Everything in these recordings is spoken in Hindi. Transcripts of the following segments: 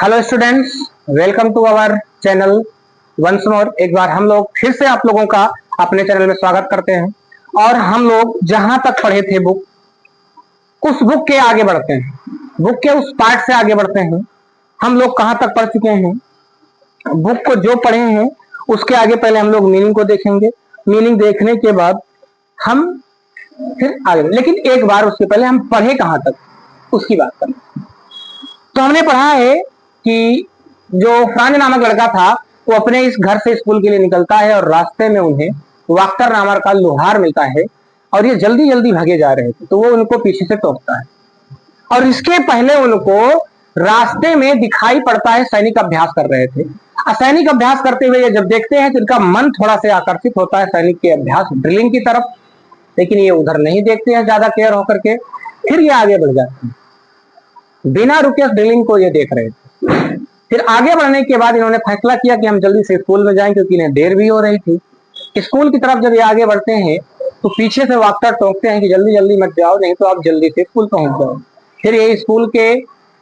Hello students, welcome to our channel once more. एक बार हम लोग फिर से आप लोगों का अपने चैनल में स्वागत करते हैं और हम लोग जहां तक पढ़े थे उस बुक के आगे बढ़ते हैं, बुक के उस पार्ट से आगे बढ़ते हैं। हम लोग कहां तक पढ़ चुके हैं, बुक को जो पढ़े हैं उसके आगे पहले हम लोग मीनिंग को देखेंगे। मीनिंग देखने के बाद हम फिर आगे, लेकिन एक बार उसके पहले हम पढ़े कहां तक उसकी बात करें। तो हमने पढ़ा है कि जो फ्रांज नामक लड़का था वो अपने इस घर से स्कूल के लिए निकलता है और रास्ते में उन्हें वाक्टर नामक का लोहार मिलता है और ये जल्दी जल्दी भागे जा रहे थे, तो वो उनको पीछे से टोकता है और इसके पहले उनको रास्ते में दिखाई पड़ता है सैनिक अभ्यास कर रहे थे। सैनिक अभ्यास करते हुए ये जब देखते हैं तो इनका मन थोड़ा सा आकर्षित होता है सैनिक के अभ्यास ड्रिलिंग की तरफ, लेकिन ये उधर नहीं देखते हैं ज्यादा केयर होकर के। फिर ये आगे बढ़ जाते हैं, बिना रुके ड्रिलिंग को ये देख रहे थे। फिर आगे बढ़ने के बाद इन्होंने फैसला किया कि हम जल्दी से स्कूल में जाएं, क्योंकि इन्हें देर भी हो रही थी। स्कूल की तरफ जब ये आगे बढ़ते हैं तो पीछे से वाक्टर टोकते हैं कि जल्दी जल्दी मत जाओ, नहीं तो आप जल्दी से स्कूल पहुंच जाओ। फिर ये स्कूल के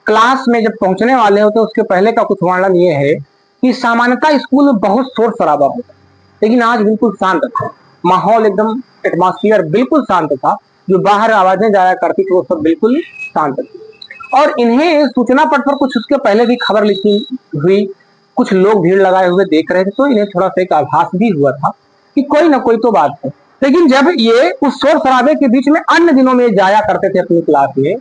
क्लास में जब पहुंचने वाले हो तो उसके पहले का कुछ वर्णन ये है कि सामान्यतः स्कूल में बहुत शोर शराबा होता, लेकिन आज बिल्कुल शांत था। माहौल एकदम एटमॉस्फियर बिल्कुल शांत था, जो बाहर आवाजें जाया करती थी वो सब बिल्कुल शांत थी। और इन्हें सूचना पट पर कुछ उसके पहले भी खबर लिखी हुई, कुछ लोग भीड़ लगाए हुए देख रहे थे, तो इन्हें थोड़ा सा एक आभास भी हुआ था कि कोई ना कोई तो बात है। लेकिन जब ये उस शोर शराबे के बीच में अन्य दिनों में जाया करते थे अपनी क्लास में,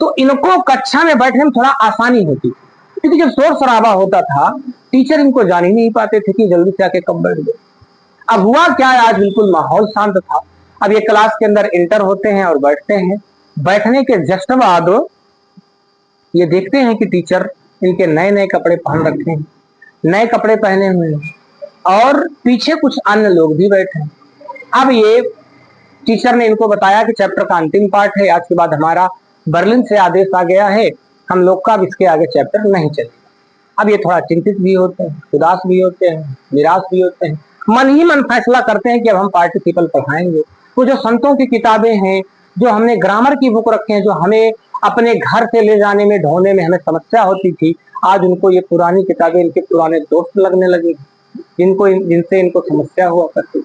तो इनको कक्षा में बैठने में थोड़ा आसानी होती, क्योंकि जब शोर शराबा होता था टीचर इनको जान ही नहीं पाते थे कि जल्दी से आके कब बैठ गए। अब हुआ क्या, आज बिल्कुल माहौल शांत था। अब ये क्लास के अंदर इंटर होते हैं और बैठते हैं। बैठने के जस्ट बाद ये देखते हैं कि टीचर इनके नए नए कपड़े पहन रखे हैं, नए कपड़े पहने हुए हैं और पीछे कुछ अन्य लोग भी बैठे हैं। अब ये टीचर ने इनको बताया कि चैप्टर का अंतिम पार्ट है, आज के बाद हमारा बर्लिन से आदेश आ गया है, हम लोग का अब इसके आगे चैप्टर नहीं चलेगा। अब ये थोड़ा चिंतित भी होते हैं, उदास भी होते हैं, निराश भी होते हैं। मन ही मन फैसला करते हैं कि अब हम पार्टिसिपल पढ़ाएंगे। तो जो संतों की किताबें हैं, जो हमने ग्रामर की बुक रखे हैं, जो हमें अपने घर से ले जाने में ढोने में हमें समस्या होती थी, आज उनको ये पुरानी किताबें इनके पुराने दोस्त लगने लगी, जिनसे इनको समस्या हुआ करती।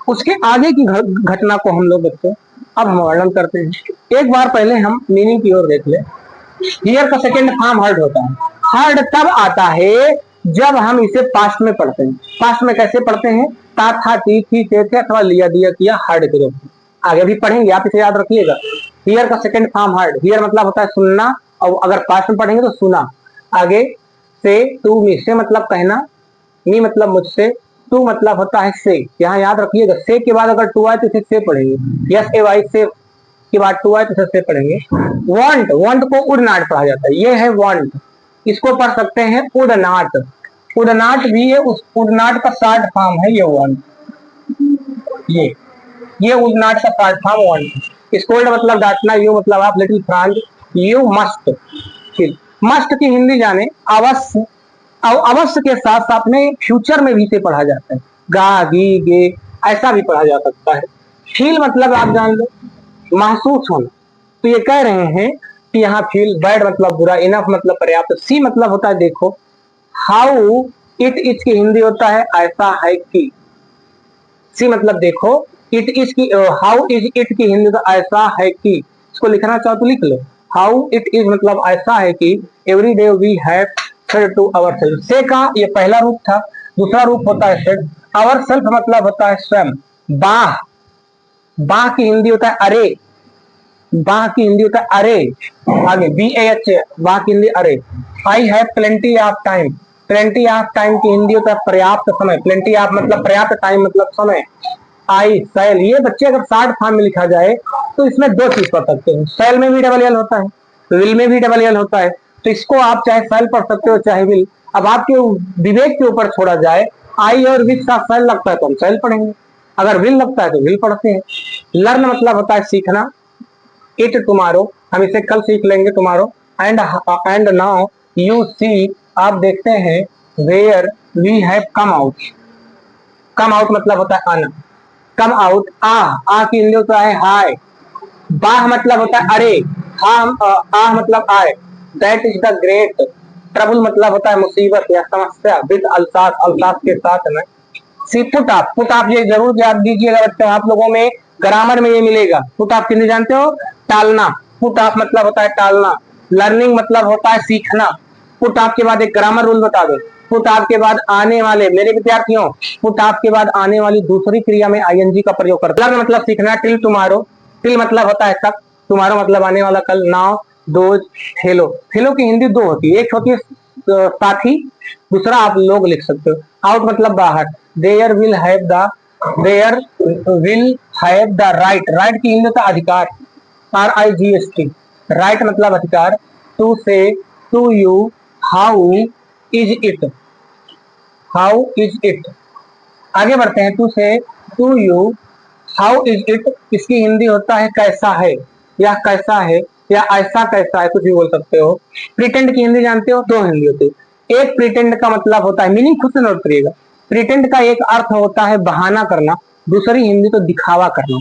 उसके आगे की घटना को हम लोग बच्चों अब हम वर्णन करते हैं। एक बार पहले हम मीनिंग की ओर देख ले। हियर का सेकंड फॉर्म हर्ड होता है। हर्ड तब आता है जब हम इसे पास्ट में पढ़ते हैं। पास्ट में कैसे पढ़ते हैं? ता था, ती थी, ते थे अथवा लिया दिया किया, हर्ड के रूप में। आगे भी पढ़ेंगे, आप इसे याद रखिएगा। हियर का सेकंड फॉर्म हर्ड। हियर मतलब होता है सुनना, और अगर पास्ट में पढ़ेंगे तो सुना। आगे से, तू, मी से मतलब कहना, मी मतलब मुझसे, टू मतलब होता है से। यहाँ याद रखिएगा, से के बाद अगर टू आए तो इसे से पढ़ेंगे। यस ए वाई से के बाद टू आए तो इसे से पढ़ेंगे। वांट, वांट को उड नाट पढ़ा जाता है, ये है वांट। इसको पढ़ सकते हैं उड नाट। उड नाट भी है, उस उड नाट का शॉर्ट फॉर्म है ये वांट। ये उड नाट का शॉर्ट फॉर्म वांट। स्कोल्ड मतलब डांटना, यू मतलब आप, little Franz, you must. Must की हिंदी जाने अवश्य, और अवश्य के साथ साथ में फ्यूचर में भी इसे पढ़ा जाता है, गा गी गे ऐसा भी पढ़ा जा सकता है। फील मतलब आप जान लो महसूस होना। तो ये कह रहे हैं कि यहाँ फील, बैड मतलब बुरा, इनफ मतलब पर्याप्त, सी मतलब होता है देखो, हाउ इट इज की हिंदी होता है ऐसा है कि, सी मतलब देखो, इट इज की, हाउ इज इट की हिंदी तो ऐसा है कि। इसको लिखना चाहो तो लिख लो, हाउ इट इज मतलब ऐसा है कि every day we have said to our self. से का ये पहला रूप था, दूसरा रूप होता है सेड। अवर सेल्फ मतलब होता है स्वयं। बाह, बाह की हिंदी होता है अरे, बाह की हिंदी होता है अरे। आगे बी ए एच, बाह की हिंदी अरे। I have plenty of time, plenty of time की हिंदी होता है पर्याप्त समय। प्लेंटी ऑफ मतलब पर्याप्त, टाइम मतलब समय। आई सैल, ये बच्चे अगर शॉर्ट फॉर्म में लिखा जाए तो इसमें दो चीज पढ़ सकते हैं, सैल में भी डबल एल होता है, विल में भी डबल एल होता है, तो इसको आप चाहे सैल पढ़ सकते हो चाहे विल। अब आपके विवेक के ऊपर छोड़ा जाए, आई और विल का सैल लगता है तो हम सैल पढ़ेंगे, अगर विल लगता है तो विल पढ़ते हैं। लर्न मतलब होता है सीखना, इट टुमारो, हम इसे कल सीख लेंगे tomorrow. And now you see, आप देखते हैं, where we have come out. Come out मतलब होता है आना, कम आउट। आ की हिंदी होता है हाय। बाह मतलब होता है अरे, आह मतलब आए। That is the great, trouble मतलब होता है मुसीबत या समस्या, विद अल्सास, अल्सास के साथ में। सी पुट ऑफ, पुट ऑफ ये जरूर याद दीजिएगा बच्चों, आप लोगों में ग्रामर में ये मिलेगा। पुट ऑफ किन्हें जानते हो? टालना। पुट ऑफ मतलब होता है टालना। लर्निंग मतलब होता है सीखना। पुट ऑफ के बाद एक ग्रामर रूल बता दो। पुट ऑफ के बाद आने वाले, मेरे विद्यार्थियों, पुट ऑफ के बाद आने वाली दूसरी क्रिया में आईएनजी का प्रयोग करते हैं। लर्न मतलब सीखना, टिल टुमारो, टिल मतलब होता है तक, टुमारो मतलब आने वाला कल, नाउ, दोज, फेलो। फेलो की हिंदी दो होती है, एक होती है साथी, दूसरा आप लोग लिख सकते हो। आउट मतलब बाहर, there will have the, there will have the right, right की हिंदी होता है अधिकार, RIGHT, राइट मतलब अधिकार। To say, to you, how is it, how is it. आगे बढ़ते हैं, to say, to you, how is it, इसकी हिंदी होता है कैसा है, या कैसा है, या ऐसा कैसा है, कुछ भी बोल सकते हो। प्रिटेंड की हिंदी जानते हो? दो हिंदी होती है। एक प्रिटेंड का मतलब होता है, मीनिंग खुद से नोट करिएगा। प्रिटेंड का एक अर्थ होता है बहाना करना, दूसरी हिंदी तो दिखावा करना।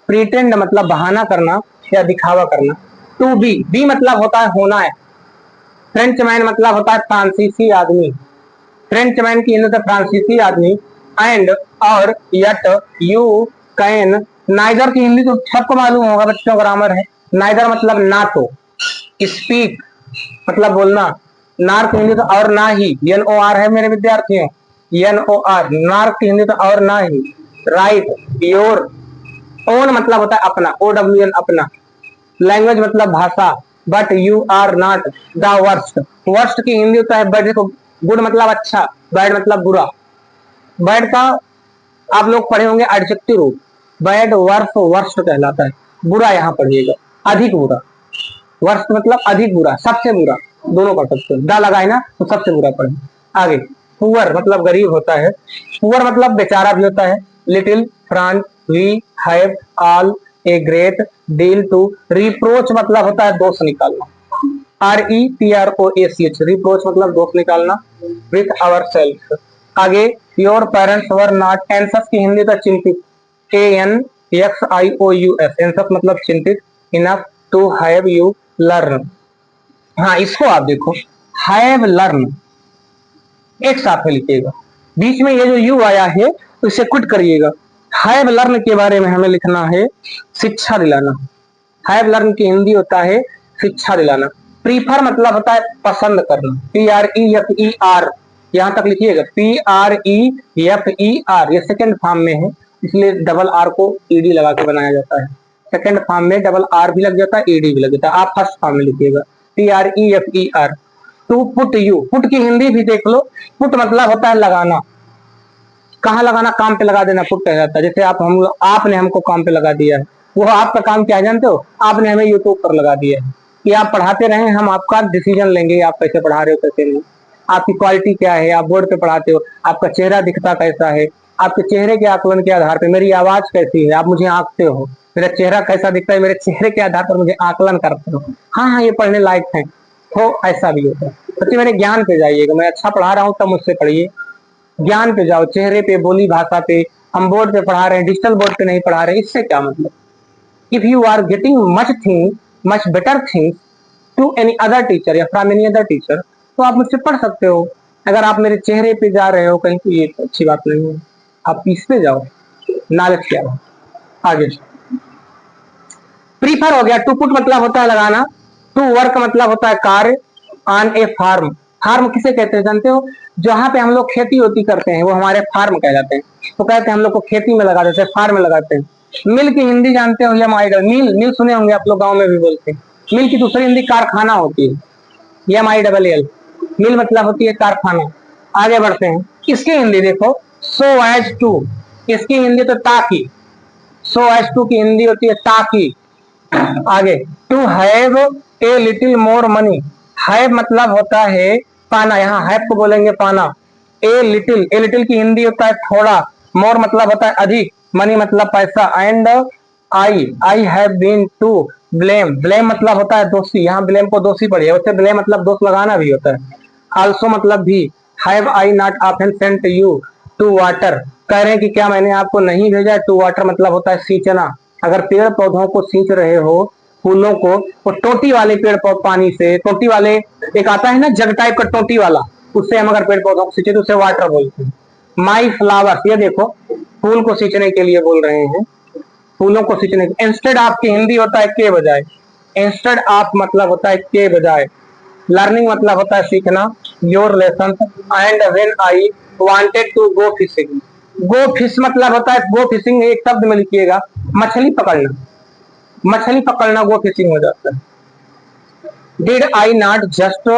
प्रिटेंड मतलब बहाना करना या दिखावा करना। टू बी, बी मतलब होता है होना है। फ्रेंच मैन मतलब होता है फ्रांसीसी आदमी, फ्रेंच मैन की हिंदी तो फ्रांसीसी आदमी। एंड, और, यट, यू, कैन। नाइदर की हिंदी तो सबको मालूम होगा बच्चों, ग्रामर है। नाइदर मतलब ना तो, स्पीक मतलब बोलना, नार की हिंदी तो और ना ही, NOR है मेरे विद्यार्थियों, NOR, नार की हिंदी तो और ना ही। राइट, योर, ओन मतलब होता है अपना, OWN अपना। लैंग्वेज मतलब भाषा, but you are not the worst, worst की हिंदी होता है बैड। देखो, गुड मतलब अच्छा, बैड मतलब बुरा। बैड का आप लोग पढ़े होंगे एडजेक्टिव रूप, बैड, वर्स, वर्स्ट कहलाता है। बुरा यहाँ पढ़िएगा, अधिक बुरा। वर्स्ट मतलब अधिक बुरा, सबसे बुरा, दोनों पढ़ सकते हो, दा लगाए ना तो सबसे बुरा पढ़े। आगे, पुअर मतलब गरीब होता है। पुअर मतलब बेचारा भी होता है। Little, France, we have, all, a great deal to. Reproach मतलब होता है दोष निकालना, REPROACH, रिप्रोच मतलब दोष निकालना। With our self. आगे, योर पेरेंट्स वर नॉट एंसस की हिंदी तो चिंतित, ANXIOUS, एंसस मतलब चिंतित। Enough to have you learn. हाँ, इसको आप देखो, हैव लर्न एक साथ में लिखिएगा, बीच में ये जो यू आया है इसे क्विट करिएगा। हैव लर्न के बारे में हमें लिखना है शिक्षा दिलाना। हैव लर्न की हिंदी होता है शिक्षा दिलाना। प्रीफर मतलब होता है पसंद करना, PREFER, यहां तक लिखिएगा, PREFER, ये सेकंड फॉर्म में है, इसलिए डबल आर को ED लगा के बनाया जाता है। सेकंड फॉर्म में डबल आर भी लग जाता है, ED भी लग जाता है। आप फर्स्ट फॉर्म में लिखिएगा, PREFER। To put you, put की हिंदी भी देख लो। पुट मतलब होता है लगाना, कहाँ लगाना, काम पे लगा देना पुट कह जाता है। जैसे आपने हमको काम पे लगा दिया है, वो आपका काम क्या है जानते हो? आपने हमें यूट्यूब पर लगा दिया है कि आप पढ़ाते रहे, हम आपका डिसीजन लेंगे, आप कैसे पढ़ा रहे हो कैसे नहीं, आपकी क्वालिटी क्या है, आप बोर्ड पे पढ़ाते हो, आपका चेहरा दिखता कैसा है, आपके चेहरे के आकलन के आधार पर मेरी आवाज कैसी है, आप मुझे आंकते हो, मेरा चेहरा कैसा दिखता है, मेरे चेहरे के आधार पर मुझे आकलन करते हो। हाँ हाँ, ये पढ़ने लायक है, तो ऐसा भी होता है। बच्चे मेरे ज्ञान पे जाइएगा, मैं अच्छा पढ़ा रहा हूँ तब मुझसे पढ़िए, ज्ञान पे जाओ, चेहरे पे, बोली भाषा पे। हम बोर्ड पे पढ़ा रहे हैं, डिजिटल बोर्ड पे नहीं पढ़ा रहे, इससे क्या मतलब? If you are getting much better things to any other teacher या फ्रॉम एनी अदर टीचर, तो आप मुझसे पढ़ सकते हो। अगर आप मेरे चेहरे पे जा रहे हो कहीं, तो ये तो अच्छी बात नहीं है। आप इस पे जाओ, नॉलेज क्या है। आगे, प्रीफर हो गया। टू पुट मतलब होता है लगाना। टू वर्क मतलब होता है कार्य। ऑन ए फार्म, फार्म किसे कहते हैं जानते हो? जहां पे हम लोग खेती होती करते हैं वो हमारे फार्म कहलाते हैं, तो कहते हैं हम लोग को खेती में लगा देते हैं, फार्म में लगाते हैं। मिल की हिंदी जानते हो? या मिल, मिल सुने होंगे आप लोग, गाँव में भी बोलते हैं। मिल की दूसरी हिंदी कारखाना होती है, MILL। मिल मतलब होती है कारखाना। आगे बढ़ते हैं, इसकी हिंदी देखो, सो एज टू, इसकी हिंदी तो ताकि, सो एज टू की हिंदी होती है ताकि। आगे, to have a little more money, have मतलब होता है पाना, यहाँ हैव को बोलेंगे पाना। ए लिटिल, ए लिटिल की हिंदी होता है थोड़ा। मोर मतलब होता है अधिक। मनी मतलब पैसा। And I have been to blame, blame मतलब होता है दोषी, यहाँ ब्लेम को दोषी पढ़िए, वैसे ब्लेम मतलब दोष लगाना भी होता है। आल्सो मतलब भी। Have I not often sent you to water, कह रहे हैं कि क्या मैंने आपको नहीं भेजा। टू वाटर मतलब होता है सींचना, अगर पेड़ पौधों को सींच रहे हो फूलों को वो टोटी वाले पेड़ पौधे पानी से, टोटी वाले एक आता है ना जग टाइप का टोटी वाला, उससे हम अगर पेड़ पौधों को सींचे तो उसे वाटर बोलते हैं। माई फ्लावर्स, ये देखो फूल को सींचने के लिए बोल रहे हैं, फूलों को सींचने। इंस्टेड ऑफ की हिंदी होता है के बजाय, इंस्टेड ऑफ मतलब होता है के बजाय। लर्निंग मतलब होता है सीखना। Your lesson and when I wanted to go fishing, go fish मतलब होता है गो फिशिंग, एक शब्द में लिखिएगा मछली पकड़ना, मछली पकड़ना गो फिशिंग हो जाता है। Did I not just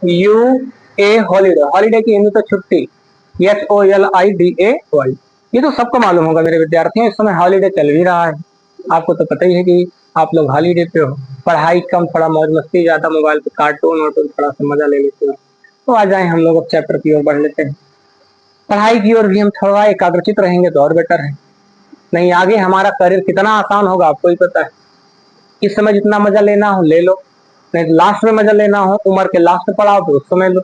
U A holiday, holiday की हिंदी तो छुट्टी, HOLIDAY। ये तो सबको मालूम होगा मेरे विद्यार्थियों, इस समय हॉलीडे चल भी रहा है, आपको तो पता ही है कि आप लोग हॉलीडे पे हो। पढ़ाई कम, थोड़ा मौज मस्ती ज्यादा, मोबाइल पे कार्टून वार्टून थोड़ा सा मजा ले लेते हो। तो आ जाए हम लोग अब चैप्टर की ओर बढ़ लेते हैं। पढ़ाई की ओर भी हम थोड़ा एकाग्रचित रहेंगे तो और बेटर है, नहीं आगे हमारा करियर कितना आसान होगा आपको ही पता है। इस समय जितना मजा लेना हो ले लो, नहीं लास्ट में मजा लेना हो, उम्र के लास्ट में पढ़ाओ तो उस समय लो।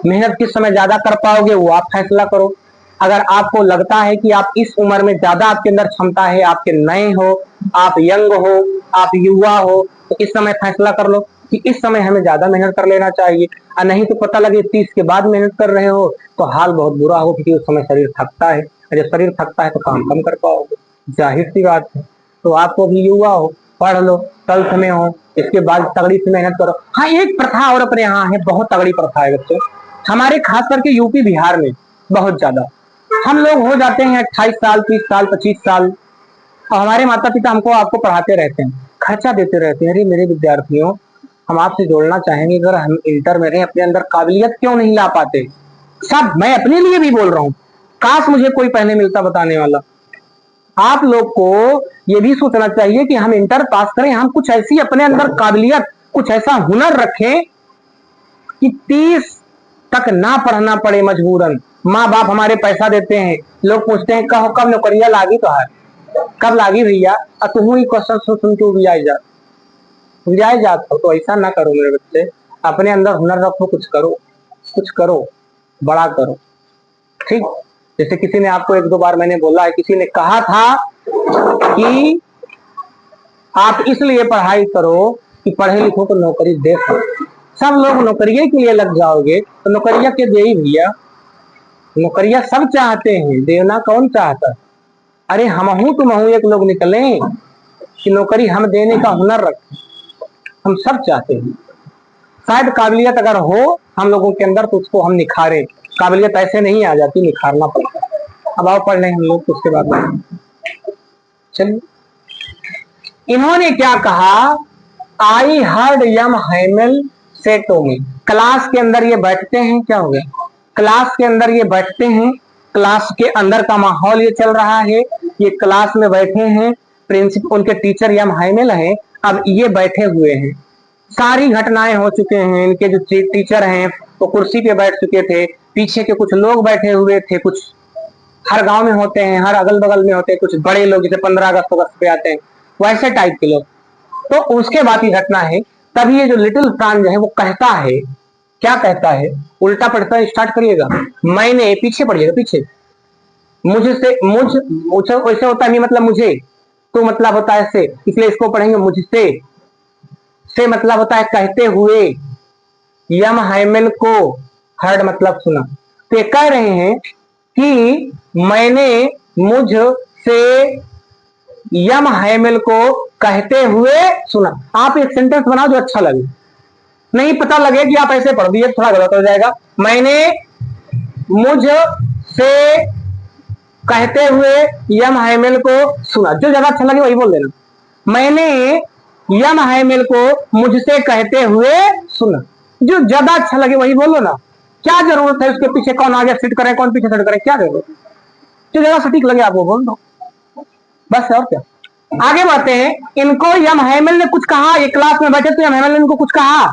मेहनत किस समय ज्यादा कर पाओगे वो आप फैसला करो। अगर आपको लगता है कि आप इस उम्र में ज्यादा आपके अंदर क्षमता है, आपके नए हो, आप यंग हो, आप युवा हो, तो इस समय फैसला कर लो कि इस समय हमें ज्यादा मेहनत कर लेना चाहिए। और नहीं तो पता लगे 30 के बाद मेहनत कर रहे हो तो हाल बहुत बुरा हो, क्योंकि उस समय शरीर थकता है, और जब शरीर थकता है तो काम कम कर पाओगे, जाहिर सी बात है। तो आपको भी युवा हो, पढ़ लो, 12th में हो, इसके बाद तगड़ी से मेहनत करो। हाँ एक प्रथा और अपने यहाँ है, बहुत तगड़ी प्रथा है बच्चों, हमारे खास करके यूपी बिहार में बहुत ज्यादा। हम लोग हो जाते हैं 28 साल, 30 साल, 25 साल, और हमारे माता पिता हमको आपको पढ़ाते रहते हैं, खर्चा देते रहते हैं। अरे मेरे विद्यार्थियों, हम आपसे जोड़ना चाहेंगे, अगर हम इंटर में रहे अपने अंदर काबिलियत क्यों नहीं ला पाते? सब, मैं अपने लिए भी बोल रहा हूँ, काश मुझे कोई पहले मिलता बताने वाला। आप लोग को ये भी सोचना चाहिए कि हम इंटर पास करें, हम कुछ ऐसी अपने अंदर काबिलियत, कुछ ऐसा हुनर रखें कि 30 तक ना पढ़ना पड़े मजबूरन। माँ बाप हमारे पैसा देते हैं, लोग पूछते हैं कहो कब नौकरियां लागी, तो है कब लागी भैया, और तुम ही क्वेश्चन सुन के उबियाए जात हो। तो ऐसा ना करो मेरे बच्चे, अपने अंदर हुनर रखो, कुछ करो, कुछ करो, बड़ा करो, ठीक। जैसे किसी ने आपको 1-2 बार मैंने बोला है, किसी ने कहा था कि आप इसलिए पढ़ाई करो कि पढ़े लिखो को नौकरी दे सको। सब लोग नौकरियों के लिए लग जाओगे तो नौकरिया के दे ही भैया, नौकरिया सब चाहते हैं, देना कौन चाहता? अरे हमहू तुमहू एक लोग निकले कि नौकरी हम देने का हुनर रखें, हम सब चाहते हैं। शायद काबिलियत अगर हो हम लोगों के अंदर तो उसको हम निखारें, काबिलियत ऐसे नहीं आ जाती, निखारना पड़ता है। अब आओ पढ़ लें हम लोग, तो उसके बाद चलिए। इन्होंने क्या कहा, आई हर्ड यम हैमल से टू मी। क्लास के अंदर ये बैठते हैं, क्या हो गया, क्लास के अंदर ये बैठते हैं, क्लास के अंदर का माहौल ये चल रहा है, ये क्लास में बैठे हैं, प्रिंसिपल उनके टीचर यम हैमल हैं, अब ये बैठे हुए हैं, सारी घटनाएं हो चुके हैं, इनके जो टीचर हैं वो कुर्सी पे बैठ चुके थे, पीछे के कुछ लोग बैठे हुए थे, कुछ हर गांव में होते हैं, हर अगल बगल में होते हैं, कुछ बड़े लोग जैसे 15 अगस्त पे आते हैं वैसे टाइप के लोग। तो उसके बाद की घटना है, तभी ये जो लिटिल फ्रांस जो है वो कहता है, क्या कहता है, उल्टा पढ़ता स्टार्ट करिएगा, मैंने, पीछे पढ़िएगा, पीछे, मुझसे, मुझ वैसे होता है मतलब मुझे, तो मतलब होता है से, इसलिए इसको पढ़ेंगे मुझसे, से मतलब होता है कहते हुए, यम हैमल को, हर्ड मतलब सुना। तो ये कह रहे हैं कि मैंने मुझ से यम हैमल को कहते हुए सुना। आप एक सेंटेंस बनाओ जो अच्छा लगे, नहीं पता लगे कि आप ऐसे पढ़ दिए थोड़ा गलत हो जाएगा। मैंने मुझ से कहते हुए यम हैमल को सुना, जो ज्यादा अच्छा लगे वही बोल देना। मैंने यम हैमल को मुझसे कहते हुए सुना, जो ज्यादा अच्छा लगे वही बोलो ना, क्या जरूरत है उसके पीछे कौन आगे फिट करे कौन पीछे फिट करे, क्या जरूरत, जो ज्यादा सटीक लगे आपको बोल दो, बस और क्या। आगे बढ़ते हैं, इनको यम हैमल ने कुछ कहा, ये क्लास में बैठे तो यम हैमल ने इनको कुछ कहा,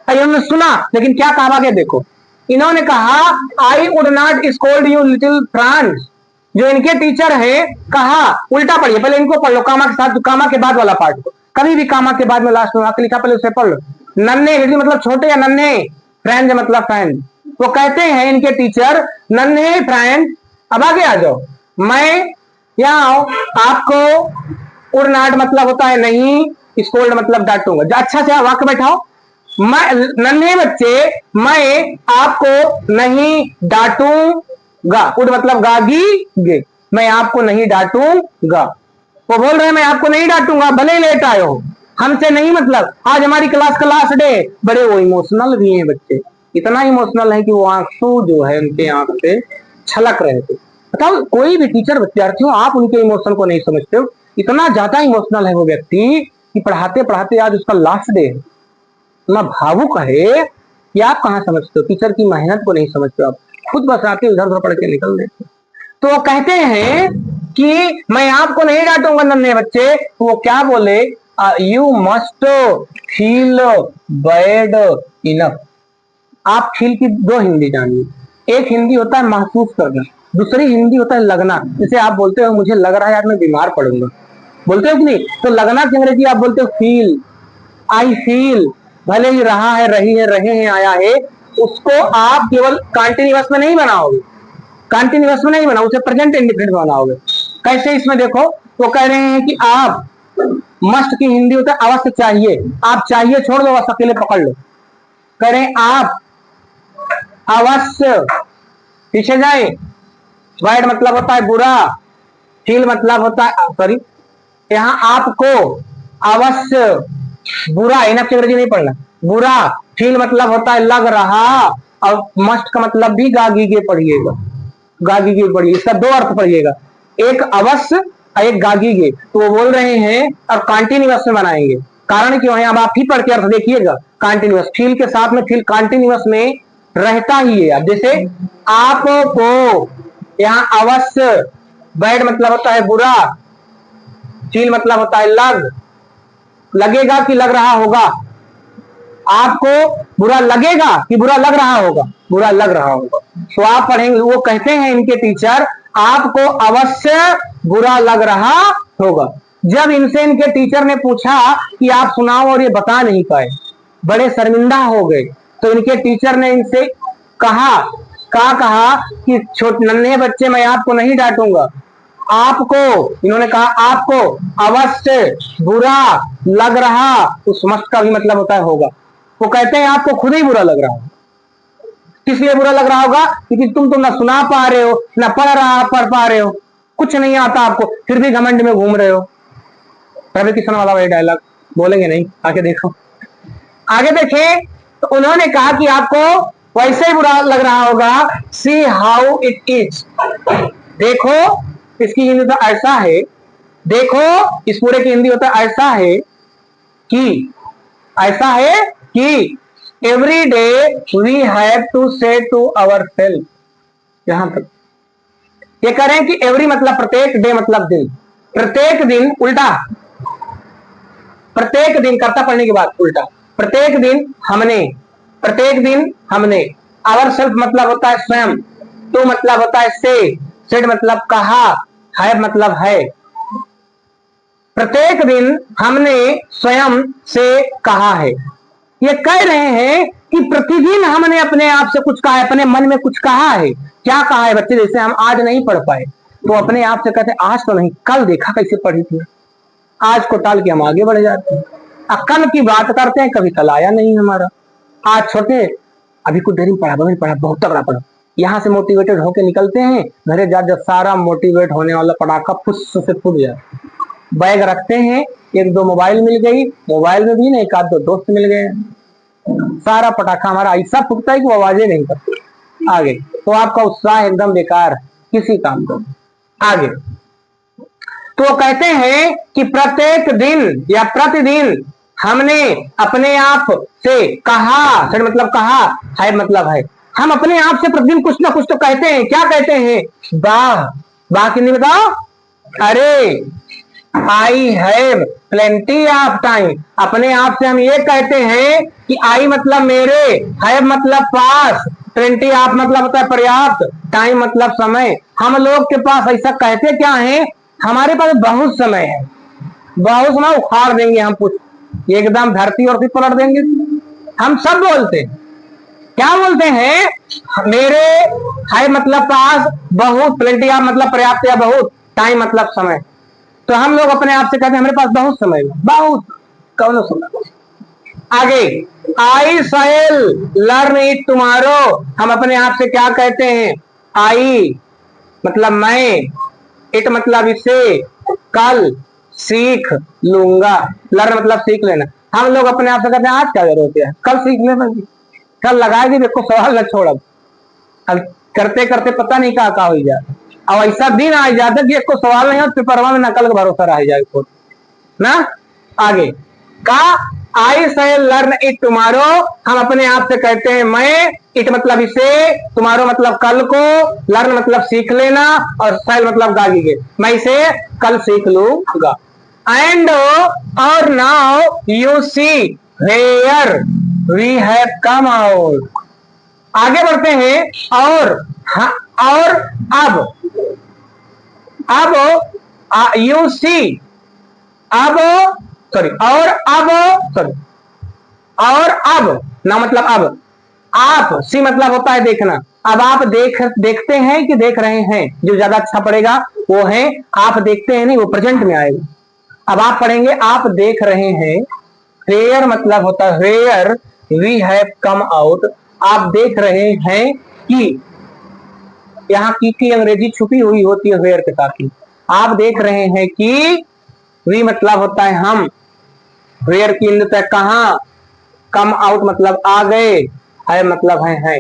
इन्होंने सुना, लेकिन क्या कहा आगे देखो, इन्होंने कहा I would not scold you little France. जो इनके टीचर है कहा, उल्टा पढ़िए, पहले इनको पढ़ लो, कामा के साथ, कामा के बाद वाला पार्ट को, कभी भी कामा के बाद में लास्ट में लिखा पहले उसे पढ़ लो। नन्हे लिटिल मतलब छोटे या नन्हे, फ्रेंड मतलब फ्रेंड, वो कहते हैं इनके टीचर नन्हे फ्रेंड, अब आगे आ जाओ, मैं यहाँ आओ, आपको उड़ नाट मतलब होता है नहीं, स्कोल्ड मतलब डांटूंगा। अच्छा से वाक्य बैठाओ। मैं नन्हे बच्चे, मैं आपको नहीं डांटूंगा। वुड मतलब गागी गे, मैं आपको नहीं डांटूंगा। वो बोल रहे हैं मैं आपको नहीं डांटूंगा, भले लेट आए हो, हमसे नहीं मतलब। आज हमारी क्लास डे। बड़े वो इमोशनल भी हैं बच्चे, इतना इमोशनल है कि वो आंसू जो है उनके आंख से छलक रहे थे। बताओ, कोई भी टीचर विद्यार्थियों आप उनके इमोशन को नहीं समझते हो। इतना ज्यादा इमोशनल है वो व्यक्ति कि पढ़ाते पढ़ाते आज उसका लास्ट डे है, इतना भावुक है कि आप कहाँ समझते हो, टीचर की मेहनत को नहीं समझते हो। आप खुद बस आके उधर उधर पढ़ के निकल देते। तो वो कहते हैं कि मैं आपको नहीं डांटूंगा नन्हे बच्चे। तो वो क्या बोले, you must feel bad enough. आप फील की दो हिंदी जानिए। एक हिंदी होता है महसूस करना, दूसरी हिंदी होता है लगना। जैसे आप बोलते हो मुझे लग रहा है यार मैं बीमार पड़ूंगा, बोलते हो कि नहीं? तो लगना की अंग्रेजी आप बोलते हो फील। आई फील, भले ही रहा है, रही है, रहे हैं, आया है, उसको आप केवल कंटिन्यूअस में नहीं बनाओगे, कंटिन्यूअस में नहीं बनाओ, उसे प्रेजेंट इंडिफिनिट बनाओगे। कैसे? इसमें देखो, वो कह रहे हैं कि आप, मस्ट की हिंदी होता है अवश्य चाहिए। आप चाहिए छोड़ दो, बस अकेले पकड़ लो। कह रहे हैं आप अवश्य, पीछे जाए, बैड मतलब होता है बुरा, फील मतलब होता है, सॉरी, यहाँ आपको अवश्य बुरा, इनफ की अंग्रेजी नहीं पढ़ना, बुरा, फील मतलब होता है लग रहा, और मस्ट का मतलब भी गागीगे पढ़िएगा, गागीगे पढ़िए, इसका दो अर्थ पढ़िएगा, एक अवश्य और एक गागीगे। तो वो बोल रहे हैं और कंटिन्यूअस में बनाएंगे, कारण क्यों है अब आप ही पढ़ के अर्थ देखिएगा। कंटिन्यूअस, फील के साथ में फील कंटिन्यूअस में रहता ही है। अब जैसे आपको, यहाँ अवश्य, बैड मतलब होता है बुरा, फील मतलब होता है लगेगा कि लग रहा होगा। आपको बुरा लगेगा कि बुरा लग रहा होगा? बुरा लग रहा होगा। तो आप पढ़ेंगे, वो कहते हैं इनके टीचर, आपको अवश्य बुरा लग रहा होगा। जब इनसे इनके टीचर ने पूछा कि आप सुनाओ, और ये बता नहीं पाए, बड़े शर्मिंदा हो गए। तो इनके टीचर ने इनसे कहा, कहा कि छोटे नन्हे बच्चे, मैं आपको नहीं डांटूंगा, आपको, इन्होंने कहा आपको अवश्य बुरा लग रहा, उस मस्त का भी मतलब होता है होगा। वो कहते हैं आपको खुद ही बुरा लग रहा होगा। किस लिए बुरा लग रहा होगा? क्योंकि तुम ना सुना पा रहे हो, ना पढ़ पा रहे हो, कुछ नहीं आता आपको, फिर भी घमंड में घूम रहे हो। रवि किशन वाला वही डायलॉग बोलेंगे नहीं, आगे देखो, आगे देखें। तो उन्होंने कहा कि आपको वैसे ही बुरा लग रहा होगा। सी हाउ इट इज, देखो, इसकी हिंदी तो ऐसा है, देखो, इस पूरे की हिंदी होता है ऐसा है कि, ऐसा है कि every day we have to say to our self. यहां तक ये करें कि एवरी मतलब प्रत्येक, डे मतलब दिन, प्रत्येक दिन, उल्टा, प्रत्येक दिन, कर्ता पढ़ने के बाद उल्टा, प्रत्येक दिन हमने, प्रत्येक दिन हमने, आवर सेल्फ मतलब होता है स्वयं, टू मतलब होता है से, सेड मतलब कहा, है मतलब है, प्रत्येक दिन हमने स्वयं से कहा है। ये कह रहे हैं कि प्रतिदिन हमने अपने आप से कुछ कहा है, अपने मन में कुछ कहा है। क्या कहा है बच्चे? जैसे हम आज नहीं पढ़ पाए तो अपने आप से कहते हैं आज तो नहीं, कल देखा कैसे पढ़ी थी, आज को टाल के हम आगे बढ़ जाते हैं। कल की बात करते हैं, कभी कल आया नहीं हमारा, आज छोटे, अभी कुछ देर में पढ़ा, बहुत तगड़ा पढ़ा, यहां से मोटिवेटेड होके निकलते हैं, घरे जा जब सारा मोटिवेट होने वाला पटाखा फुस से फूट जाए, बैग रखते हैं, एक दो मोबाइल मिल गई, मोबाइल में भी नहीं, एक आध दो दोस्त मिल गए, सारा पटाखा हमारा ऐसा फूटता है कि वो आवाजें नहीं करती आगे। तो आपका उत्साह एकदम बेकार, किसी काम का। आगे तो वो कहते हैं कि प्रत्येक दिन या प्रतिदिन हमने अपने आप से कहा, सर मतलब कहा, है मतलब है, हम अपने आप से प्रतिदिन कुछ ना कुछ तो कहते हैं। क्या कहते हैं? वाह, वाह कितनी बताओ, अरे I have plenty of time. अपने आप से हम ये कहते हैं कि आई मतलब मेरे, हैव मतलब पास, प्लेंटी ऑफ मतलब होता है पर्याप्त, टाइम मतलब समय। हम लोग के पास ऐसा कहते क्या है? हमारे पास बहुत समय है, बहुत समय, उखाड़ देंगे हम कुछ, एकदम धरती और पलट देंगे। हम सब बोलते हैं, क्या बोलते हैं? मेरे, है मतलब पास, बहुत, प्लेंटी ऑफ मतलब पर्याप्त या बहुत, टाइम मतलब समय। तो हम लोग अपने आप से कहते हैं हमारे पास बहुत समय है, बहुत। कौन सुना। आगे, आई शैल लर्न इट टुमारो, हम अपने आप से क्या कहते हैं, आई मतलब मैं, इट मतलब इसे, कल सीख लूंगा, लर्न मतलब सीख लेना। हम लोग अपने आप से कहते हैं आज क्या जरूरत है, कल सीख ले, कल लगाएगी, देखो सवाल न छोड़, अब करते करते पता नहीं कहा हो जाए, अब ऐसा दिन आ जाता कि एक को सवाल नहीं हो पेपरवा में नकल का भरोसा रह जाए ना। आगे, का आई से लर्न इट टुमारो, हम अपने आप से कहते हैं मैं, इट मतलब इसे, टुमारो मतलब कल को, लर्न मतलब सीख लेना, और सेल मतलब गागीगे, मैं इसे कल सीख लूंगा। एंड और now you see where we have come out, आगे बढ़ते हैं, और अब यू सी, अब सॉरी और अब सॉरी और अब ना मतलब अब, आप सी मतलब होता है देखना, अब आप देखते हैं कि देख रहे हैं, जो ज्यादा अच्छा पड़ेगा वो है आप देखते हैं, नहीं वो प्रेजेंट में आएगा। अब आप पढ़ेंगे आप देख रहे हैं, वेयर मतलब होता है where we have come out, आप देख रहे हैं कि, यहाँ की अंग्रेजी छुपी हुई होती है वेयर के साथ ही, आप देख रहे हैं कि, वी मतलब होता है हम, वेयर की इंद्र कहां, कम आउट मतलब आ गए, है मतलब है।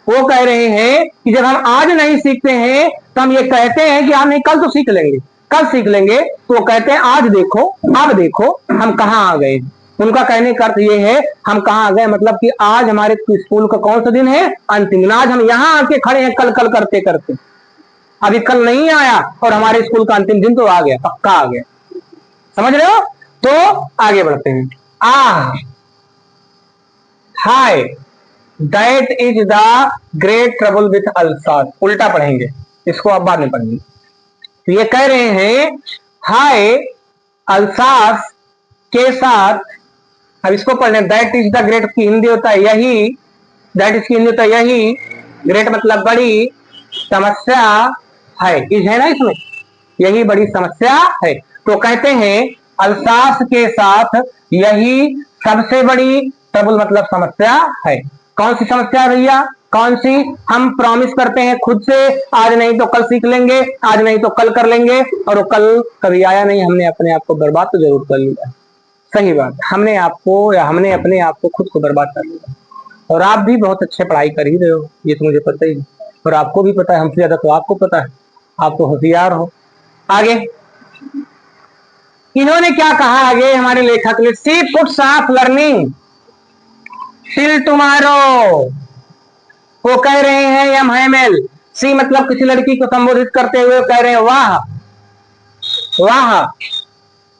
वो कह रहे हैं कि जब हम आज नहीं सीखते हैं तो हम ये कहते हैं कि हम नहीं कल तो सीख लेंगे, कल सीख लेंगे, तो वो कहते हैं आज देखो, अब देखो हम कहां आ गए। उनका कहने का अर्थ ये है हम कहां आ गए, मतलब कि आज हमारे स्कूल का कौन सा दिन है, अंतिम दिन, आज हम यहां आके खड़े हैं कल कल करते करते, अभी कल नहीं आया और हमारे स्कूल का अंतिम दिन तो आ गया, पक्का आ गया, समझ रहे हो। तो आगे बढ़ते हैं, hi that is the great trouble with Alsace, उल्टा पढ़ेंगे इसको, अब बाद में पढ़ेंगे। तो ये कह रहे हैं हाय अल्सास के साथ, अब इसको पढ़ लें, दैट इज द ग्रेट की हिंदी होता है यही, दैट इज की हिंदी होता है यही, ग्रेट मतलब बड़ी समस्या है, इज है ना इसमें, यही बड़ी समस्या है। तो कहते हैं अल्सास के साथ यही सबसे बड़ी ट्रबल मतलब समस्या है। कौन सी समस्या है भैया, कौन सी, हम प्रॉमिस करते हैं खुद से आज नहीं तो कल सीख लेंगे, आज नहीं तो कल कर लेंगे, और वो कल कभी आया नहीं, हमने अपने आप को बर्बाद तो जरूर कर लिया। सही बात, हमने आपको या हमने अपने आप को खुद को बर्बाद कर लिया। और आप भी बहुत अच्छे पढ़ाई कर ही रहे हो, ये तो मुझे पता ही है, और आपको भी पता है, हमसे ज्यादा तो आपको पता है, आप तो होशियार हो। आगे इन्होंने क्या कहा, आगे हमारे लेखक ने, she puts off learning till tomorrow, वो कह रहे हैं एम हैमेल, सी मतलब किसी लड़की को संबोधित करते हुए कह रहे हैं वाह वाह,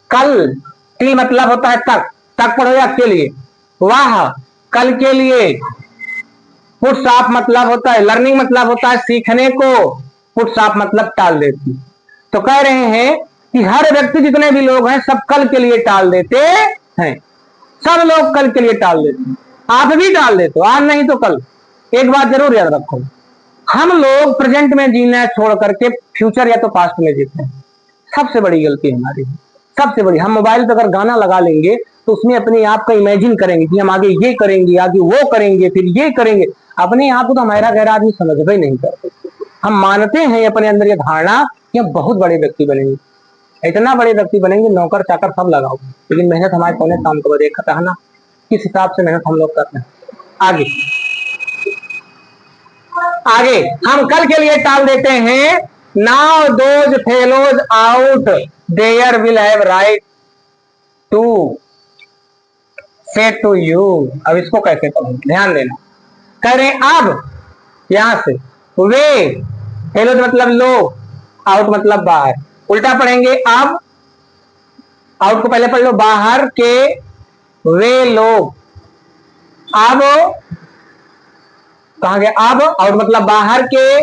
कल, टी मतलब होता है तक, तक पढ़ो या के लिए, वाह कल के लिए, पुट्स ऑफ मतलब होता है, लर्निंग मतलब होता है सीखने को, पुट्स ऑफ मतलब टाल देती। तो कह रहे हैं कि हर व्यक्ति जितने भी लोग हैं सब कल के लिए टाल देते हैं, सब लोग कल के लिए टाल देते हैं, आप भी टाल देते हो, आज नहीं तो कल। एक बात जरूर याद रखो, हम लोग प्रेजेंट में जीना छोड़ करके फ्यूचर या तो पास्ट में जीते हैं, सबसे बड़ी गलती हमारी, सबसे बड़ी। हम मोबाइल पे अगर गाना लगा लेंगे तो उसमें अपने आप का इमेजिन करेंगे कि हम आगे ये करेंगे, आगे वो करेंगे, फिर ये करेंगे, अपने आप को तो हमारा गहरा आदमी समझ ही नहीं करते। हम मानते हैं अपने अंदर ये धारणा कि हम बहुत बड़े व्यक्ति बनेंगे, इतना बड़े व्यक्ति बनेंगे, नौकर चाकर सब लगाओ, लेकिन मेहनत हमारे पौने काम को देखता है ना, किस हिसाब से मेहनत हम लोग करते हैं। आगे आगे हम कल के लिए टाल देते हैं, now those fellows out there will have right to say to you. अब इसको कैसे पढ़ें, ध्यान देना, कह रहे अब यहां से वे, फेलोज मतलब लोग, आउट मतलब बाहर, उल्टा पढ़ेंगे, अब आउट को पहले पढ़ लो, बाहर के वे लोग, अब कहा गया, अब आउट मतलब बाहर के,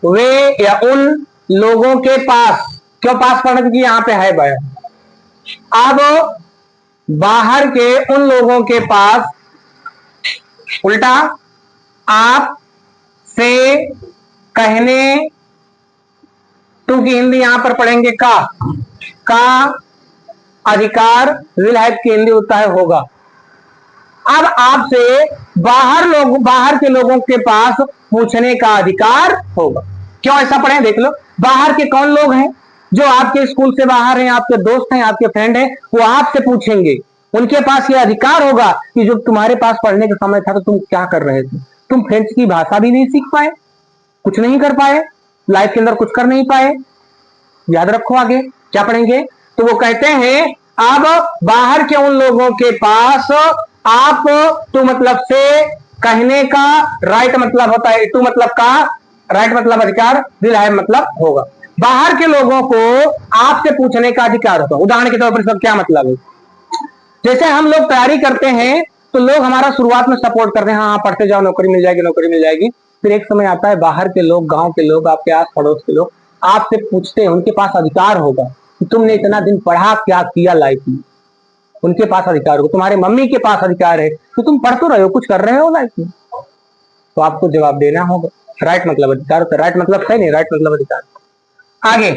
वे या उन लोगों के पास, क्यों पास पढ़ना, क्योंकि यहां पे है बया, अब बाहर के उन लोगों के पास, उल्टा आप से कहने, टू की हिंदी यहां पर पढ़ेंगे का अधिकार, विल हैव की हिंदी होता है होगा। अब आपसे बाहर के लोगों के पास पूछने का अधिकार होगा। क्यों ऐसा पढ़े देख लो। बाहर के कौन लोग हैं? जो आपके स्कूल से बाहर हैं, आपके दोस्त हैं, आपके फ्रेंड हैं, वो आपसे पूछेंगे। उनके पास ये अधिकार होगा कि जब तुम्हारे पास पढ़ने का समय था तो तुम क्या कर रहे थे? तुम फ्रेंच की भाषा भी नहीं सीख पाए, कुछ नहीं कर पाए, लाइफ के अंदर कुछ कर नहीं पाए। याद रखो आगे क्या पढ़ेंगे। तो वो कहते हैं अब बाहर के उन लोगों के पास आप टू मतलब से कहने का राइट मतलब होता है, टू मतलब का राइट मतलब अधिकार, विल हैव मतलब होगा। बाहर के लोगों को आपसे पूछने का अधिकार होता है। उदाहरण के तौर पर इसका क्या मतलब है? जैसे हम लोग तैयारी करते हैं तो लोग हमारा शुरुआत में सपोर्ट करते हैं, हाँ पढ़ते जाओ, नौकरी मिल जाएगी, नौकरी मिल जाएगी। फिर एक समय आता है बाहर के लोग, गांव के लोग, आपके आस पड़ोस के लोग आपसे पूछते हैं। उनके पास अधिकार होगा कि तुमने इतना दिन पढ़ा, क्या किया लाइफ में। उनके पास अधिकार होगा। तुम्हारे मम्मी के पास अधिकार है कि तुम पढ़ तो रहे हो, कुछ कर रहे हो लाइफ में, तो आपको जवाब देना होगा। राइट मतलब अधिकार होता है। राइट मतलब सही नहीं, राइट मतलब अधिकार। आगे,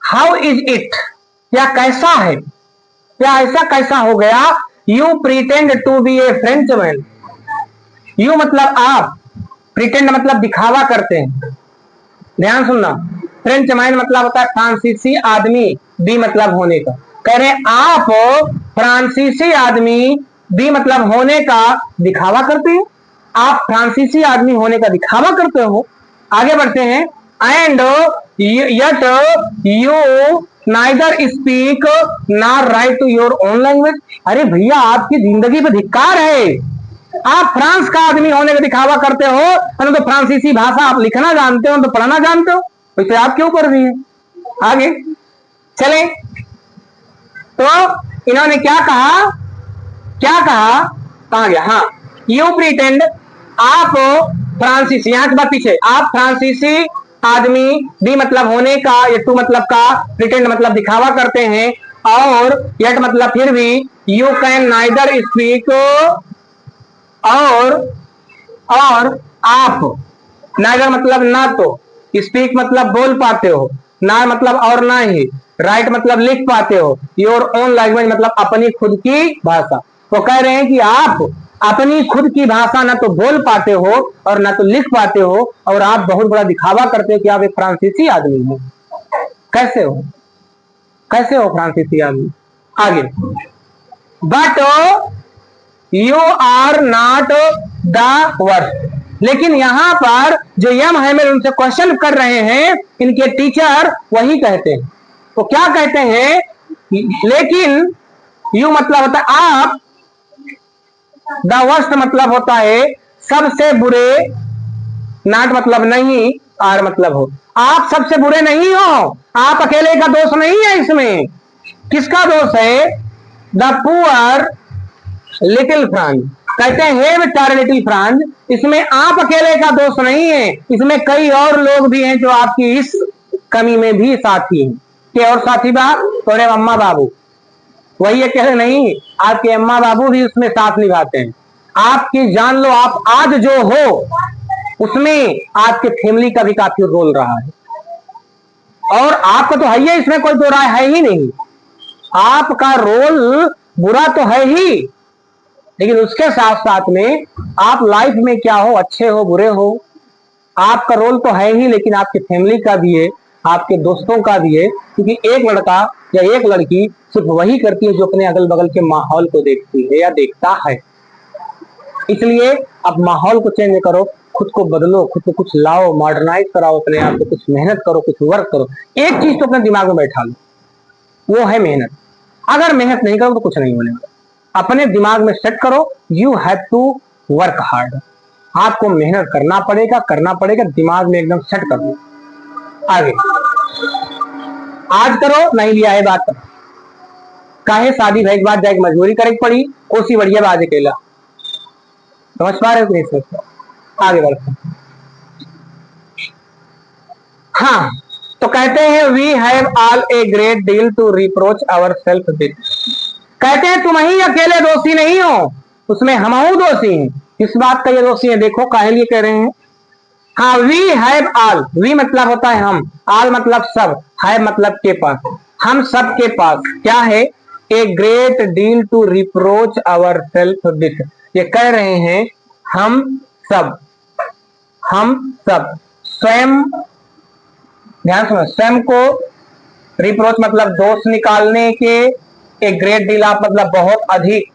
हाउ इज इट, क्या कैसा है, क्या ऐसा कैसा हो गया। You pretend to be a French man. You मतलब आप, प्रिटेंड मतलब दिखावा करते हैं, ध्यान सुनना। फ्रेंच मैन मतलब होता है फ्रांसीसी आदमी, बी मतलब होने का। कह रहे आप फ्रांसीसी आदमी, बी मतलब होने का दिखावा करते हैं। आप फ्रांसीसी आदमी होने का दिखावा करते हो। आगे बढ़ते हैं। And yet you neither speak nor write to your own language. अरे भैया आपकी जिंदगी पे धिक्कार है। आप फ्रांस का आदमी होने का दिखावा करते हो, और तो फ्रांसीसी भाषा आप लिखना जानते हो, तो पढ़ना जानते हो, वैसे आप क्यों कर रही है। आगे चले तो इन्होंने क्या कहा, क्या कहा, कहा गया, हाँ यू प्रिटेंड, आप फ्रांसीसी, यहां के बाद पीछे, आप फ्रांसीसी आदमी, बी मतलब होने का, ये टू मतलब का, प्रिटेंड मतलब दिखावा करते हैं, और यट मतलब फिर भी, यू कैन नाइदर स्पीक, और आप, नाइदर मतलब ना तो, स्पीक मतलब बोल पाते हो, ना मतलब और ना ही, राइट मतलब लिख पाते हो, योर ओन लैंग्वेज मतलब अपनी खुद की भाषा। तो कह रहे हैं कि आप अपनी खुद की भाषा ना तो बोल पाते हो और ना तो लिख पाते हो, और आप बहुत बड़ा दिखावा करते हो कि आप एक फ्रांसीसी आदमी हो। कैसे हो, कैसे हो फ्रांसीसी आदमी। आगे, but you are not the worst. लेकिन यहां पर जो यम है मैं उनसे क्वेश्चन कर रहे हैं, इनके टीचर वही कहते हैं। तो क्या कहते हैं, लेकिन यू मतलब होता है आप, द वर्स्ट मतलब होता है सबसे बुरे, नॉट मतलब नहीं, आर मतलब हो। आप सबसे बुरे नहीं हो, आप अकेले का दोष नहीं है इसमें। किसका दोष है, द पुअर लिटिल फ्रांस। कहते हैं बेचारे लिटिल फ्रांस, इसमें आप अकेले का दोष नहीं है, इसमें कई और लोग भी हैं जो आपकी इस कमी में भी साथी हैं। के और साथी बाप, थोड़े अम्मा बाबू, वही ये कह रहे नहीं, आपके अम्मा बाबू भी उसमें साथ निभाते हैं। आपकी जान लो, आप आज जो हो उसमें आपके फैमिली का भी काफी रोल रहा है, और आपका तो है ही, इसमें कोई दो राय है ही नहीं। आपका रोल बुरा तो है ही, लेकिन उसके साथ साथ में आप लाइफ में क्या हो, अच्छे हो बुरे हो, आपका रोल तो है ही, लेकिन आपकी फैमिली का भी है, आपके दोस्तों का भी है। क्योंकि एक लड़का या एक लड़की सिर्फ वही करती है जो अपने अगल बगल के माहौल को देखती है या देखता है। इसलिए अब माहौल को चेंज करो, खुद को बदलो, खुद को कुछ लाओ, मॉडर्नाइज कराओ अपने आप को, कुछ मेहनत करो, कुछ वर्क करो। एक चीज तो अपने दिमाग में बैठा लो, वो है मेहनत। अगर मेहनत नहीं करो तो कुछ नहीं होने वाला। अपने दिमाग में सेट करो, you have to work hard. आपको मेहनत करना पड़ेगा, करना पड़ेगा, दिमाग में एकदम सेट कर दो। आगे, आज करो नहीं लिया है बात करो, काहे शादी भई के बाद जाके मजबूरी करे पड़ी, कोसी बढ़िया बाज अकेला। समझ पा रहे हो नहीं समझ पा? आगे बढ़ते, हाँ तो कहते हैं we have all a great deal to reproach our self with. कहते हैं तुम ही अकेले दोषी नहीं हो, उसमें हमहू दोषी हैं। किस बात का ये दोषी है, देखो काहे लिए कह रहे हैं। हाँ, वी हैव ऑल, वी मतलब होता है हम, ऑल मतलब सब, हैव मतलब के पास। हम सबके पास क्या है, a great deal to reproach our self with. ये कह रहे हैं हम सब स्वयं, ध्यान सुनो, स्वयं को रिप्रोच मतलब दोष निकालने के, एक ग्रेट डील आप मतलब बहुत अधिक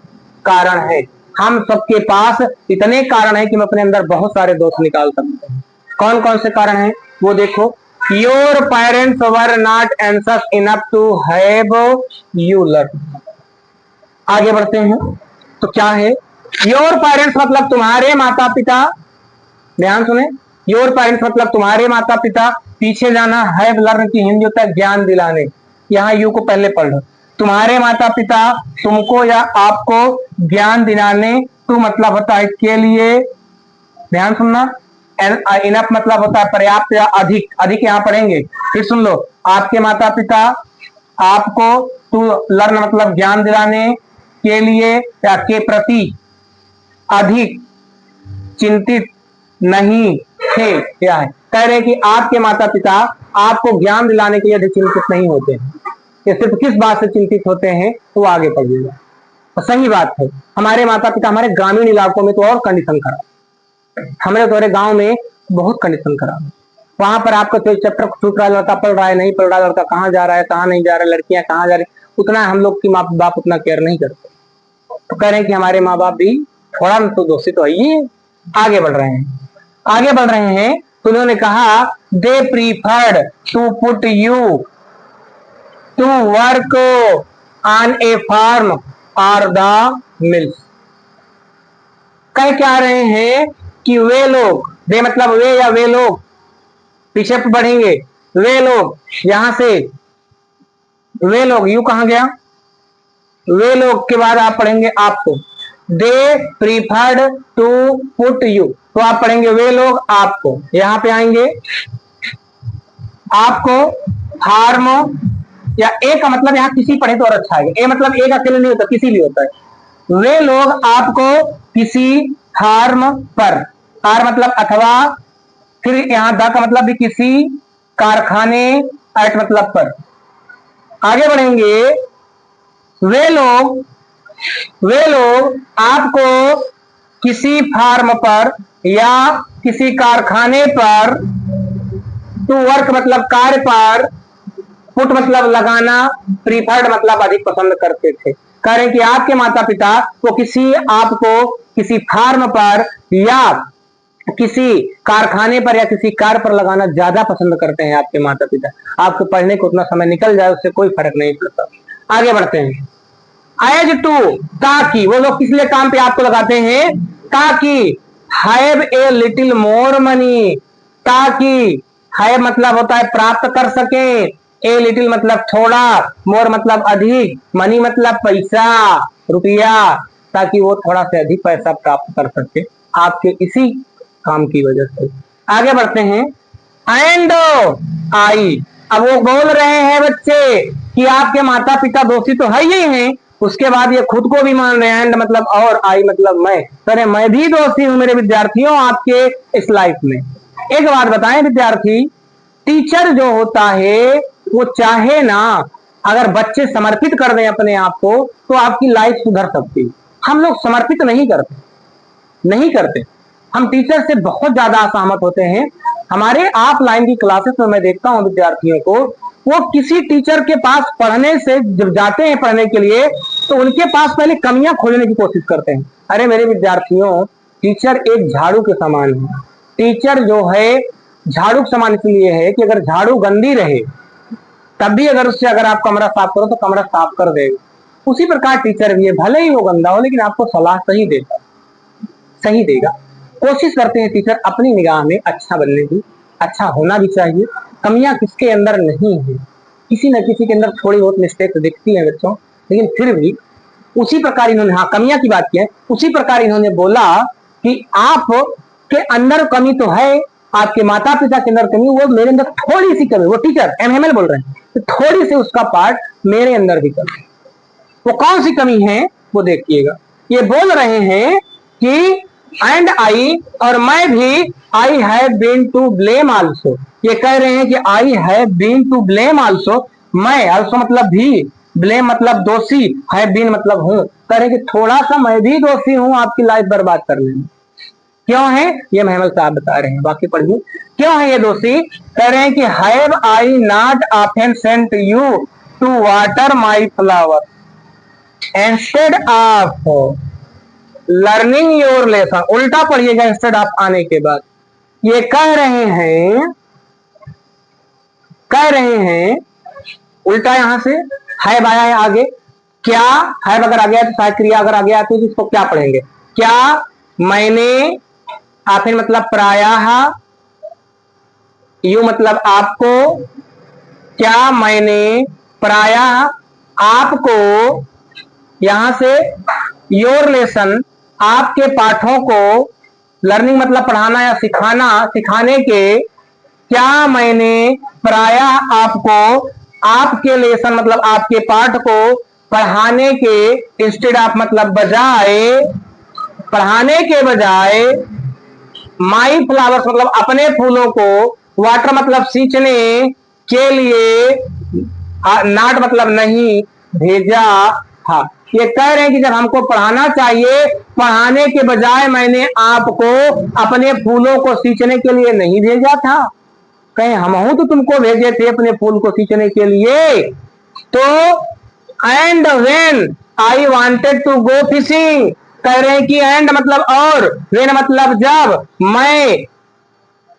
कारण है। हम सबके पास इतने कारण है कि हम अपने अंदर बहुत सारे दोष निकाल सकते हैं। कौन कौन से कारण हैं वो देखो। Your parents were not anxious enough to have you learn. आगे बढ़ते हैं तो क्या है, योर पेरेंट्स मतलब तुम्हारे माता पिता, ध्यान सुने, योर पेरेंट्स मतलब तुम्हारे माता पिता, पीछे जाना, हैव लर्न की हिंदी होता है ज्ञान दिलाने, यहाँ यू को पहले पढ़ लो। तुम्हारे माता पिता तुमको या आपको ज्ञान दिलाने, टू मतलब होता है के लिए, ध्यान सुनना, इनफ मतलब होता है पर्याप्त या अधिक, अधिक यहां पढ़ेंगे, फिर सुन लो। आपके माता पिता आपको, टू लर्न मतलब ज्ञान दिलाने के लिए या के प्रति अधिक चिंतित नहीं थे। क्या है, कह रहे कि आपके माता पिता आपको ज्ञान दिलाने के लिए अधिक चिंतित नहीं होते हैं। ये सिर्फ किस बात से चिंतित होते हैं वो आगे पढ़िएगा। तो सही बात है, हमारे माता पिता, हमारे ग्रामीण इलाकों में तो और कंडीशन खराब, हमारे तुम्हारे गांव में बहुत कंडीशन खराब है। वहां पर आपका कोई चैप्टर छूट रहा है, लड़का पढ़ रहा है, नहीं पढ़ रहा है, लड़का कहाँ जा रहा है, कहाँ नहीं जा रहा है, लड़कियां कहाँ जा रही, उतना हम लोग की माँ बाप उतना केयर नहीं करते। तो कह रहे हैं कि हमारे माँ बाप भी थोड़ा तो दोषी तो है ही। आगे बढ़ रहे हैं, आगे बढ़ रहे हैं तो उन्होंने कहा they preferred to put you to work on a farm और द मिल्स। कह क्या रहे हैं कि वे लोग, वे मतलब वे या वे लोग, पीछे बढ़ेंगे, वे लोग, यहां से वे लोग, यू कहां गया, वे लोग के बाद आप पढ़ेंगे आपको, दे प्रीफर्ड टू पुट यू, तो आप पढ़ेंगे वे लोग आपको, यहां पे आएंगे आपको फार्म, या ए का मतलब यहां किसी पढ़े तो और अच्छा है, ए मतलब एक अकेले नहीं होता, किसी भी होता है। वे लोग आपको किसी फार्म पर, आर मतलब अथवा, फिर यहां द का मतलब भी किसी कारखाने, एट मतलब पर। आगे बढ़ेंगे, वे लोग आपको किसी फार्म पर या किसी कारखाने पर, टू वर्क मतलब कार्य पर, पुट मतलब लगाना, प्रीफर्ड मतलब अधिक पसंद करते थे। कह रहे कि आपके माता पिता वो किसी आपको किसी फार्म पर या किसी कारखाने पर या किसी कार्य पर लगाना ज्यादा पसंद करते हैं। आपके माता पिता, आपको पढ़ने को उतना समय निकल जाए उससे कोई फर्क नहीं पड़ता। आगे बढ़ते हैं, एज टू, ताकि, वो लोग किस लिए काम पे आपको लगाते हैं, ताकि have a little more money, ताकि हैव मतलब होता है प्राप्त कर सके, ए लिटिल मतलब थोड़ा, मोर मतलब अधिक, मनी मतलब पैसा, रुपया, ताकि वो थोड़ा से अधिक पैसा प्राप्त कर सके आपके इसी काम की वजह से। आगे बढ़ते हैं, एंड आई, अब वो बोल रहे हैं बच्चे कि आपके माता पिता दोषी तो है ही हैं, उसके बाद ये खुद को भी मान रहे हैं, एंड मतलब और, आई मतलब मैं, अरे मैं भी दोषी हूं मेरे विद्यार्थियों आपके इस लाइफ में। एक बात बताएं विद्यार्थी, टीचर जो होता है वो चाहे ना, अगर बच्चे समर्पित कर दें अपने आप को तो आपकी लाइफ सुधर सकती है। हम लोग समर्पित नहीं करते, हम टीचर से बहुत ज्यादा असहमत होते हैं। हमारे ऑफलाइन की क्लासेस में मैं देखता हूं विद्यार्थियों को, वो किसी टीचर के पास पढ़ने से जब जाते हैं पढ़ने के लिए तो उनके पास पहले कमियां खोजने की कोशिश करते हैं। अरे मेरे विद्यार्थियों, टीचर एक झाड़ू के समान है। टीचर जो है झाड़ू के समान इसलिए है कि अगर झाड़ू गंदी रहे तब भी अगर उससे अगर आप कमरा साफ करो तो कमरा साफ कर देगा। उसी प्रकार टीचर भी है, भले ही वो गंदा हो लेकिन आपको सलाह सही देगा। कोशिश करते हैं टीचर अपनी निगाह में अच्छा बनने की, अच्छा होना भी चाहिए। कमियां किसके अंदर नहीं है, किसी न किसी के अंदर थोड़ी बहुत मिस्टेक दिखती है बच्चों, लेकिन फिर भी उसी प्रकार इन्होंने, हाँ कमियां की बात की है, उसी प्रकार इन्होंने बोला कि आप के अंदर कमी तो है, आपके माता पिता के अंदर कमी, वो मेरे अंदर थोड़ी सी कमी, वो टीचर एमएमएल बोल रहे हैं, तो थोड़ी सी उसका पार्ट मेरे अंदर भी कमी। वो कौन सी कमी है वो देखिएगा। ये बोल रहे हैं कि एंड आई, और मैं भी, I have been to blame also. ये कह रहे हैं कि I have been to blame also, मैं अल्सो मतलब भी, ब्लेम मतलब दोषी, है बीन मतलब हूं। कह रहे कि थोड़ा सा मैं भी दोषी हूं आपकी लाइफ बर्बाद करने में। क्यों है ये महमल साहब बता रहे हैं, बाकी पढ़िए क्यों है ये दोषी। कह रहे हैं कि have I not often sent you to water my flower instead of learning your lesson. उल्टा पढ़िएगा इंस्टेड ऑफ आने के बाद। ये कह रहे हैं उल्टा, यहां से हैव आया है आगे, क्या हैव अगर आ गया तो शायद क्रिया अगर आ गया तो इसको क्या पढ़ेंगे, क्या मैंने, आखिर मतलब प्रायः, यू मतलब आपको, क्या मैंने प्रायः आपको, यहां से योर लेसन आपके पाठों को, लर्निंग मतलब पढ़ाना या सिखाना, सिखाने के, क्या मैंने प्रायः आपको आपके लेसन मतलब आपके पाठ को पढ़ाने के, इंस्टेड ऑफ मतलब बजाय, पढ़ाने के बजाय, माई फ्लावर्स मतलब अपने फूलों को, वाटर मतलब सींचने के लिए, नॉट मतलब नहीं, भेजा था। ये कह रहे हैं कि जब हमको पढ़ाना चाहिए, पढ़ाने के बजाय मैंने आपको अपने फूलों को सींचने के लिए नहीं भेजा था। कहीं हम तो तुमको भेजे थे अपने फूल को सींचने के लिए। तो and when I wanted to go fishing, कह रहे हैं कि एंड मतलब और, व्हेन मतलब जब, मैं,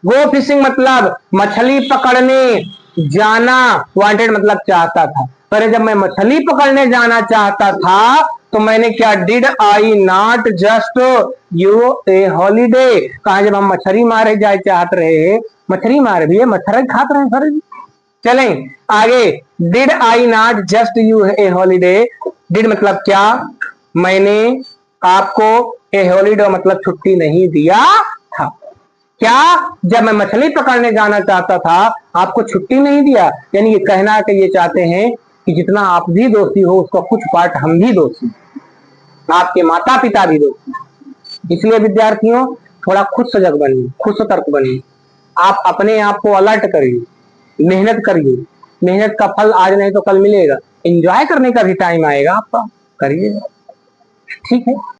गो फिशिंग मतलब मछली पकड़ने जाना, वांटेड मतलब चाहता था। पर जब मैं मछली पकड़ने जाना चाहता था तो मैंने क्या, did I not just U A holiday. कहा जब हम मछली मारे जाए चाहते रहे, मछली मारे भी है, मच्छर खात रहे सर। चलें आगे, did I not just U A holiday, did मतलब क्या, मैंने आपको ए हॉलीडे मतलब छुट्टी नहीं दिया था। क्या जब मैं मछली पकड़ने जाना चाहता था आपको छुट्टी नहीं दिया। यानी ये कहना कि ये चाहते हैं कि जितना आप भी दोषी हो उसका कुछ पार्ट हम भी दोषी, आपके माता पिता भी दोषी। इसलिए विद्यार्थियों थोड़ा खुद सजग बनिए, खुद सतर्क बनिए, आप अपने आप को अलर्ट करिए, मेहनत करिए। मेहनत का फल आज नहीं तो कल मिलेगा। एंजॉय करने का भी टाइम आएगा आपका, करिएगा। ठीक है।